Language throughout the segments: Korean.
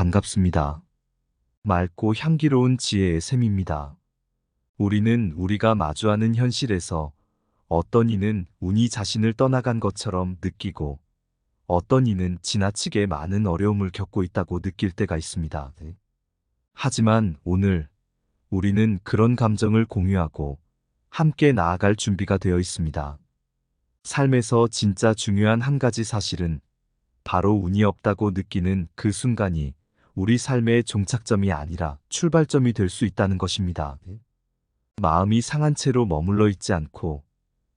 반갑습니다. 맑고 향기로운 지혜의 샘입니다. 우리는 우리가 마주하는 현실에서 어떤 이는 운이 자신을 떠나간 것처럼 느끼고 어떤 이는 지나치게 많은 어려움을 겪고 있다고 느낄 때가 있습니다. 하지만 오늘 우리는 그런 감정을 공유하고 함께 나아갈 준비가 되어 있습니다. 삶에서 진짜 중요한 한 가지 사실은 바로 운이 없다고 느끼는 그 순간이 우리 삶의 종착점이 아니라 출발점이 될 수 있다는 것입니다. 마음이 상한 채로 머물러 있지 않고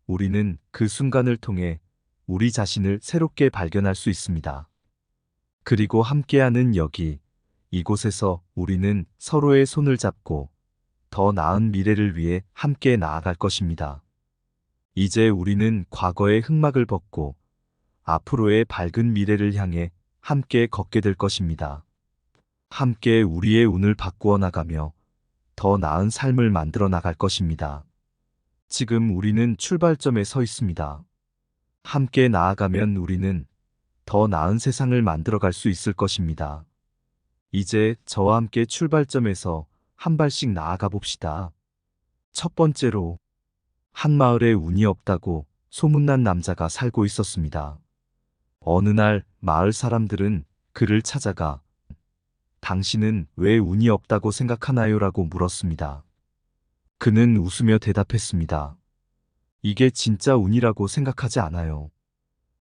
우리는 그 순간을 통해 우리 자신을 새롭게 발견할 수 있습니다. 그리고 함께하는 여기, 이곳에서 우리는 서로의 손을 잡고 더 나은 미래를 위해 함께 나아갈 것입니다. 이제 우리는 과거의 흑막을 벗고 앞으로의 밝은 미래를 향해 함께 걷게 될 것입니다. 함께 우리의 운을 바꾸어 나가며 더 나은 삶을 만들어 나갈 것입니다. 지금 우리는 출발점에 서 있습니다. 함께 나아가면 우리는 더 나은 세상을 만들어 갈 수 있을 것입니다. 이제 저와 함께 출발점에서 한 발씩 나아가 봅시다. 첫 번째로, 한 마을에 운이 없다고 소문난 남자가 살고 있었습니다. 어느 날 마을 사람들은 그를 찾아가 당신은 왜 운이 없다고 생각하나요? 라고 물었습니다. 그는 웃으며 대답했습니다. 이게 진짜 운이라고 생각하지 않아요.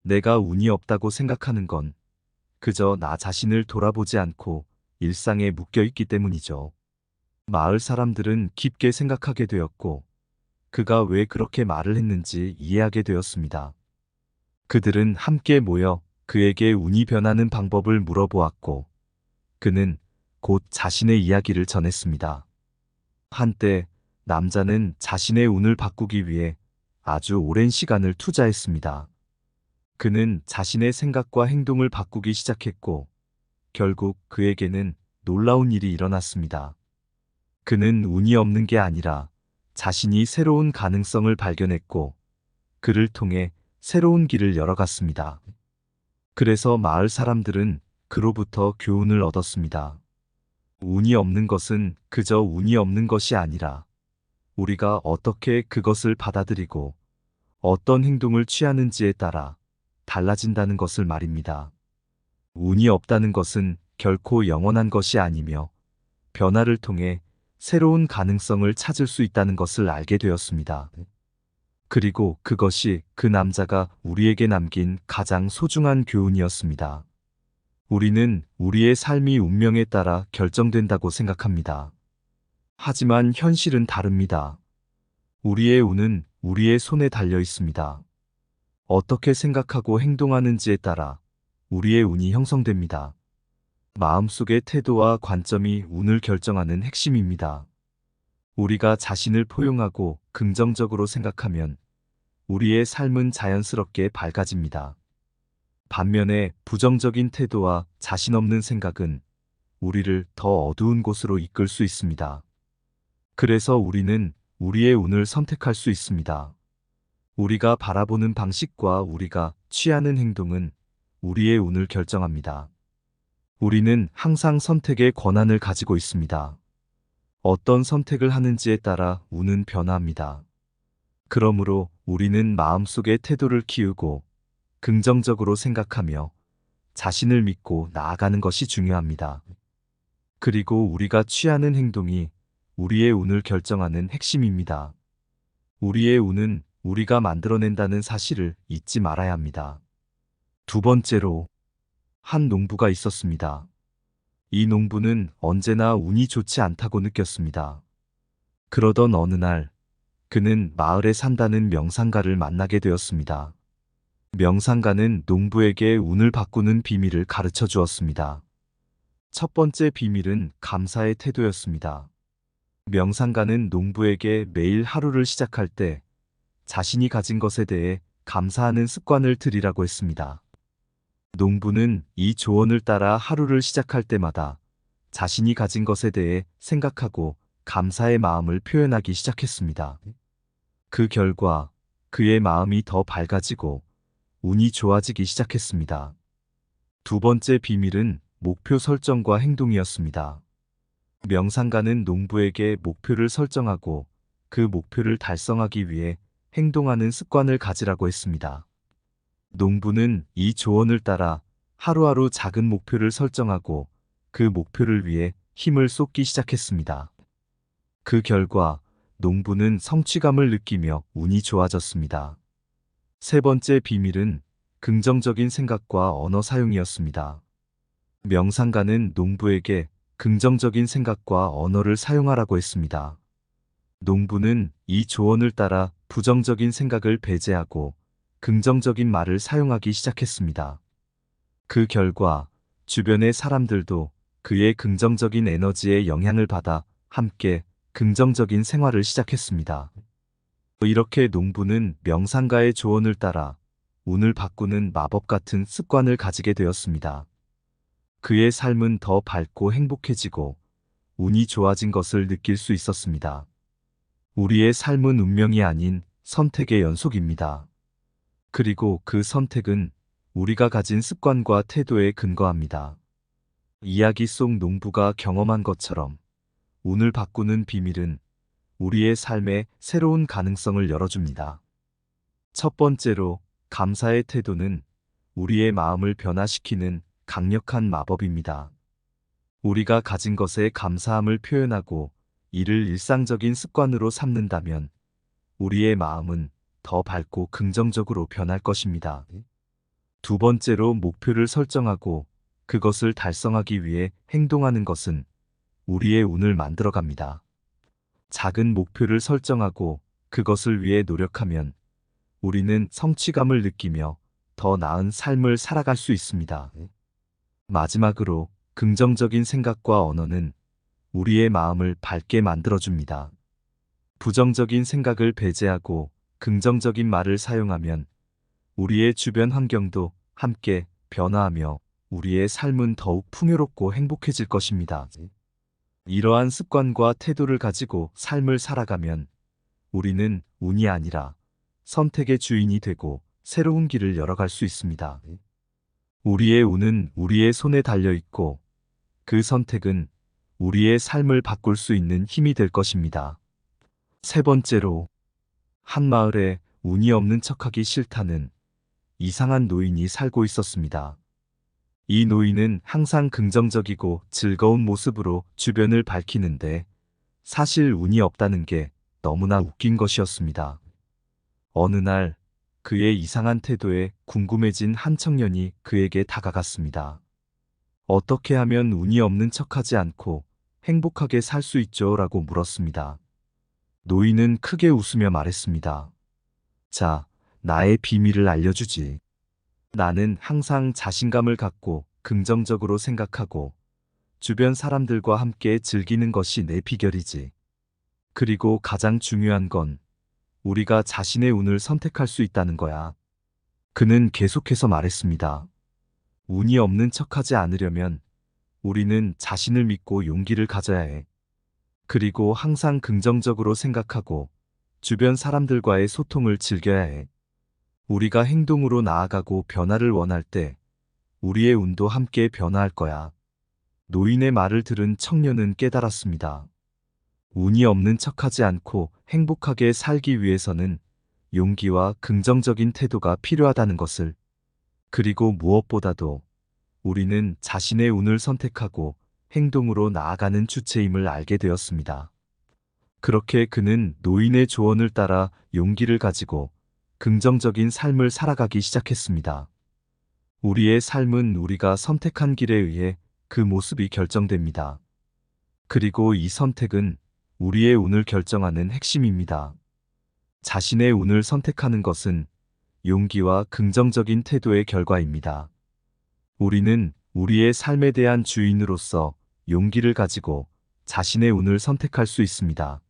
내가 운이 없다고 생각하는 건 그저 나 자신을 돌아보지 않고 일상에 묶여 있기 때문이죠. 마을 사람들은 깊게 생각하게 되었고 그가 왜 그렇게 말을 했는지 이해하게 되었습니다. 그들은 함께 모여 그에게 운이 변하는 방법을 물어보았고 그는 곧 자신의 이야기를 전했습니다. 한때 남자는 자신의 운을 바꾸기 위해 아주 오랜 시간을 투자했습니다. 그는 자신의 생각과 행동을 바꾸기 시작했고 결국 그에게는 놀라운 일이 일어났습니다. 그는 운이 없는 게 아니라 자신이 새로운 가능성을 발견했고 그를 통해 새로운 길을 열어갔습니다. 그래서 마을 사람들은 그로부터 교훈을 얻었습니다. 운이 없는 것은 그저 운이 없는 것이 아니라 우리가 어떻게 그것을 받아들이고 어떤 행동을 취하는지에 따라 달라진다는 것을 말입니다. 운이 없다는 것은 결코 영원한 것이 아니며 변화를 통해 새로운 가능성을 찾을 수 있다는 것을 알게 되었습니다. 그리고 그것이 그 남자가 우리에게 남긴 가장 소중한 교훈이었습니다. 우리는 우리의 삶이 운명에 따라 결정된다고 생각합니다. 하지만 현실은 다릅니다. 우리의 운은 우리의 손에 달려 있습니다. 어떻게 생각하고 행동하는지에 따라 우리의 운이 형성됩니다. 마음속의 태도와 관점이 운을 결정하는 핵심입니다. 우리가 자신을 포용하고 긍정적으로 생각하면 우리의 삶은 자연스럽게 밝아집니다. 반면에 부정적인 태도와 자신 없는 생각은 우리를 더 어두운 곳으로 이끌 수 있습니다. 그래서 우리는 우리의 운을 선택할 수 있습니다. 우리가 바라보는 방식과 우리가 취하는 행동은 우리의 운을 결정합니다. 우리는 항상 선택의 권한을 가지고 있습니다. 어떤 선택을 하는지에 따라 운은 변화합니다. 그러므로 우리는 마음속의 태도를 키우고 긍정적으로 생각하며 자신을 믿고 나아가는 것이 중요합니다. 그리고 우리가 취하는 행동이 우리의 운을 결정하는 핵심입니다. 우리의 운은 우리가 만들어낸다는 사실을 잊지 말아야 합니다. 두 번째로, 한 농부가 있었습니다. 이 농부는 언제나 운이 좋지 않다고 느꼈습니다. 그러던 어느 날, 그는 마을에 산다는 명상가를 만나게 되었습니다. 명상가는 농부에게 운을 바꾸는 비밀을 가르쳐 주었습니다. 첫 번째 비밀은 감사의 태도였습니다. 명상가는 농부에게 매일 하루를 시작할 때 자신이 가진 것에 대해 감사하는 습관을 들이라고 했습니다. 농부는 이 조언을 따라 하루를 시작할 때마다 자신이 가진 것에 대해 생각하고 감사의 마음을 표현하기 시작했습니다. 그 결과 그의 마음이 더 밝아지고 운이 좋아지기 시작했습니다. 두 번째 비밀은 목표 설정과 행동이었습니다. 명상가는 농부에게 목표를 설정하고 그 목표를 달성하기 위해 행동하는 습관을 가지라고 했습니다. 농부는 이 조언을 따라 하루하루 작은 목표를 설정하고 그 목표를 위해 힘을 쏟기 시작했습니다. 그 결과 농부는 성취감을 느끼며 운이 좋아졌습니다. 세 번째 비밀은 긍정적인 생각과 언어 사용이었습니다. 명상가는 농부에게 긍정적인 생각과 언어를 사용하라고 했습니다. 농부는 이 조언을 따라 부정적인 생각을 배제하고 긍정적인 말을 사용하기 시작했습니다. 그 결과 주변의 사람들도 그의 긍정적인 에너지에 영향을 받아 함께 긍정적인 생활을 시작했습니다. 이렇게 농부는 명상가의 조언을 따라 운을 바꾸는 마법 같은 습관을 가지게 되었습니다. 그의 삶은 더 밝고 행복해지고 운이 좋아진 것을 느낄 수 있었습니다. 우리의 삶은 운명이 아닌 선택의 연속입니다. 그리고 그 선택은 우리가 가진 습관과 태도에 근거합니다. 이야기 속 농부가 경험한 것처럼 운을 바꾸는 비밀은 우리의 삶에 새로운 가능성을 열어줍니다. 첫 번째로, 감사의 태도는 우리의 마음을 변화시키는 강력한 마법입니다. 우리가 가진 것에 감사함을 표현하고 이를 일상적인 습관으로 삼는다면 우리의 마음은 더 밝고 긍정적으로 변할 것입니다. 두 번째로, 목표를 설정하고 그것을 달성하기 위해 행동하는 것은 우리의 운을 만들어갑니다. 작은 목표를 설정하고 그것을 위해 노력하면 우리는 성취감을 느끼며 더 나은 삶을 살아갈 수 있습니다. 마지막으로, 긍정적인 생각과 언어는 우리의 마음을 밝게 만들어줍니다. 부정적인 생각을 배제하고 긍정적인 말을 사용하면 우리의 주변 환경도 함께 변화하며 우리의 삶은 더욱 풍요롭고 행복해질 것입니다. 이러한 습관과 태도를 가지고 삶을 살아가면 우리는 운이 아니라 선택의 주인이 되고 새로운 길을 열어갈 수 있습니다. 우리의 운은 우리의 손에 달려 있고 그 선택은 우리의 삶을 바꿀 수 있는 힘이 될 것입니다. 세 번째로, 한 마을에 운이 없는 척하기 싫다는 이상한 노인이 살고 있었습니다. 이 노인은 항상 긍정적이고 즐거운 모습으로 주변을 밝히는데 사실 운이 없다는 게 너무나 웃긴 것이었습니다. 어느 날 그의 이상한 태도에 궁금해진 한 청년이 그에게 다가갔습니다. 어떻게 하면 운이 없는 척하지 않고 행복하게 살 수 있죠? 라고 물었습니다. 노인은 크게 웃으며 말했습니다. 자, 나의 비밀을 알려주지. 나는 항상 자신감을 갖고 긍정적으로 생각하고 주변 사람들과 함께 즐기는 것이 내 비결이지. 그리고 가장 중요한 건 우리가 자신의 운을 선택할 수 있다는 거야. 그는 계속해서 말했습니다. 운이 없는 척하지 않으려면 우리는 자신을 믿고 용기를 가져야 해. 그리고 항상 긍정적으로 생각하고 주변 사람들과의 소통을 즐겨야 해. 우리가 행동으로 나아가고 변화를 원할 때 우리의 운도 함께 변화할 거야. 노인의 말을 들은 청년은 깨달았습니다. 운이 없는 척하지 않고 행복하게 살기 위해서는 용기와 긍정적인 태도가 필요하다는 것을, 그리고 무엇보다도 우리는 자신의 운을 선택하고 행동으로 나아가는 주체임을 알게 되었습니다. 그렇게 그는 노인의 조언을 따라 용기를 가지고 긍정적인 삶을 살아가기 시작했습니다. 우리의 삶은 우리가 선택한 길에 의해 그 모습이 결정됩니다. 그리고 이 선택은 우리의 운을 결정하는 핵심입니다. 자신의 운을 선택하는 것은 용기와 긍정적인 태도의 결과입니다. 우리는 우리의 삶에 대한 주인으로서 용기를 가지고 자신의 운을 선택할 수 있습니다.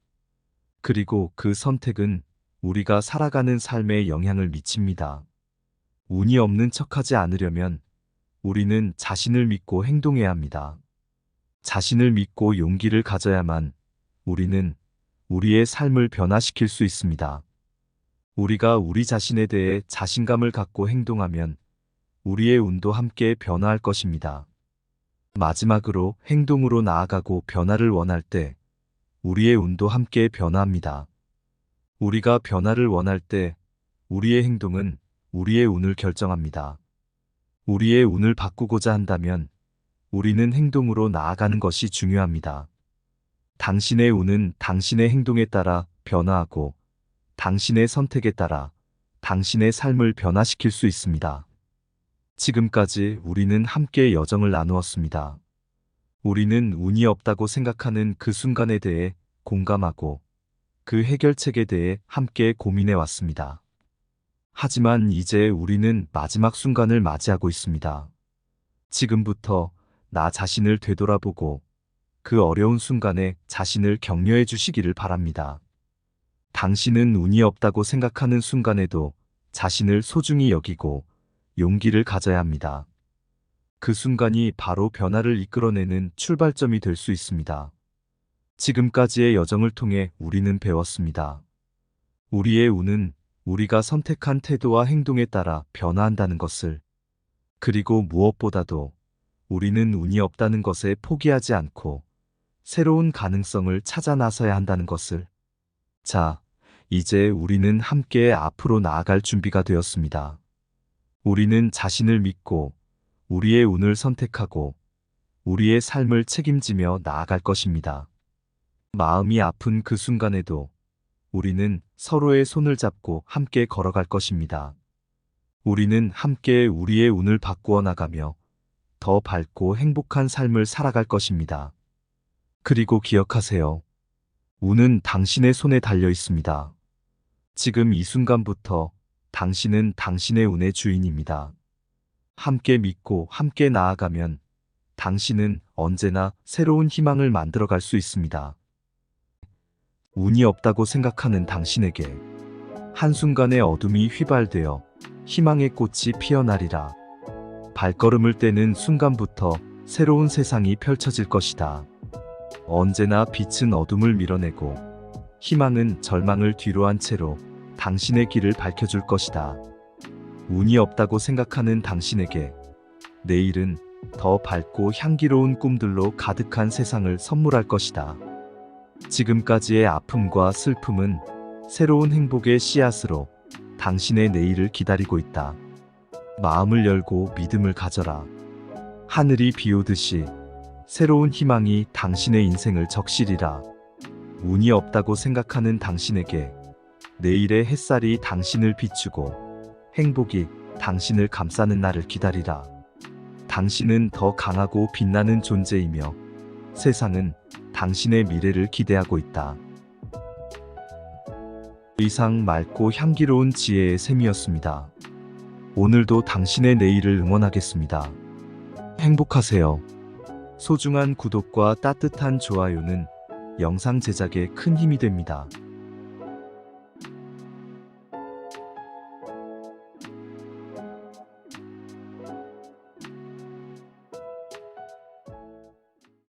그리고 그 선택은 우리가 살아가는 삶에 영향을 미칩니다. 운이 없는 척하지 않으려면 우리는 자신을 믿고 행동해야 합니다. 자신을 믿고 용기를 가져야만 우리는 우리의 삶을 변화시킬 수 있습니다. 우리가 우리 자신에 대해 자신감을 갖고 행동하면 우리의 운도 함께 변화할 것입니다. 마지막으로 행동으로 나아가고 변화를 원할 때 우리의 운도 함께 변화합니다. 우리가 변화를 원할 때 우리의 행동은 우리의 운을 결정합니다. 우리의 운을 바꾸고자 한다면 우리는 행동으로 나아가는 것이 중요합니다. 당신의 운은 당신의 행동에 따라 변화하고 당신의 선택에 따라 당신의 삶을 변화시킬 수 있습니다. 지금까지 우리는 함께 여정을 나누었습니다. 우리는 운이 없다고 생각하는 그 순간에 대해 공감하고 그 해결책에 대해 함께 고민해 왔습니다. 하지만 이제 우리는 마지막 순간을 맞이하고 있습니다. 지금부터 나 자신을 되돌아보고 그 어려운 순간에 자신을 격려해 주시기를 바랍니다. 당신은 운이 없다고 생각하는 순간에도 자신을 소중히 여기고 용기를 가져야 합니다. 그 순간이 바로 변화를 이끌어내는 출발점이 될 수 있습니다. 지금까지의 여정을 통해 우리는 배웠습니다. 우리의 운은 우리가 선택한 태도와 행동에 따라 변화한다는 것을, 그리고 무엇보다도 우리는 운이 없다는 것에 포기하지 않고 새로운 가능성을 찾아 나서야 한다는 것을. 자, 이제 우리는 함께 앞으로 나아갈 준비가 되었습니다. 우리는 자신을 믿고 우리의 운을 선택하고 우리의 삶을 책임지며 나아갈 것입니다. 마음이 아픈 그 순간에도 우리는 서로의 손을 잡고 함께 걸어갈 것입니다. 우리는 함께 우리의 운을 바꾸어 나가며 더 밝고 행복한 삶을 살아갈 것입니다. 그리고 기억하세요. 운은 당신의 손에 달려 있습니다. 지금 이 순간부터 당신은 당신의 운의 주인입니다. 함께 믿고 함께 나아가면 당신은 언제나 새로운 희망을 만들어갈 수 있습니다. 운이 없다고 생각하는 당신에게 한순간의 어둠이 휘발되어 희망의 꽃이 피어나리라. 발걸음을 떼는 순간부터 새로운 세상이 펼쳐질 것이다. 언제나 빛은 어둠을 밀어내고 희망은 절망을 뒤로한 채로 당신의 길을 밝혀줄 것이다. 운이 없다고 생각하는 당신에게 내일은 더 밝고 향기로운 꿈들로 가득한 세상을 선물할 것이다. 지금까지의 아픔과 슬픔은 새로운 행복의 씨앗으로 당신의 내일을 기다리고 있다. 마음을 열고 믿음을 가져라. 하늘이 비 오듯이 새로운 희망이 당신의 인생을 적시리라. 운이 없다고 생각하는 당신에게 내일의 햇살이 당신을 비추고 행복이 당신을 감싸는 날을 기다리라. 당신은 더 강하고 빛나는 존재이며 세상은 당신의 미래를 기대하고 있다. 이상 맑고 향기로운 지혜의 샘이었습니다. 오늘도 당신의 내일을 응원하겠습니다. 행복하세요. 소중한 구독과 따뜻한 좋아요는 영상 제작에 큰 힘이 됩니다.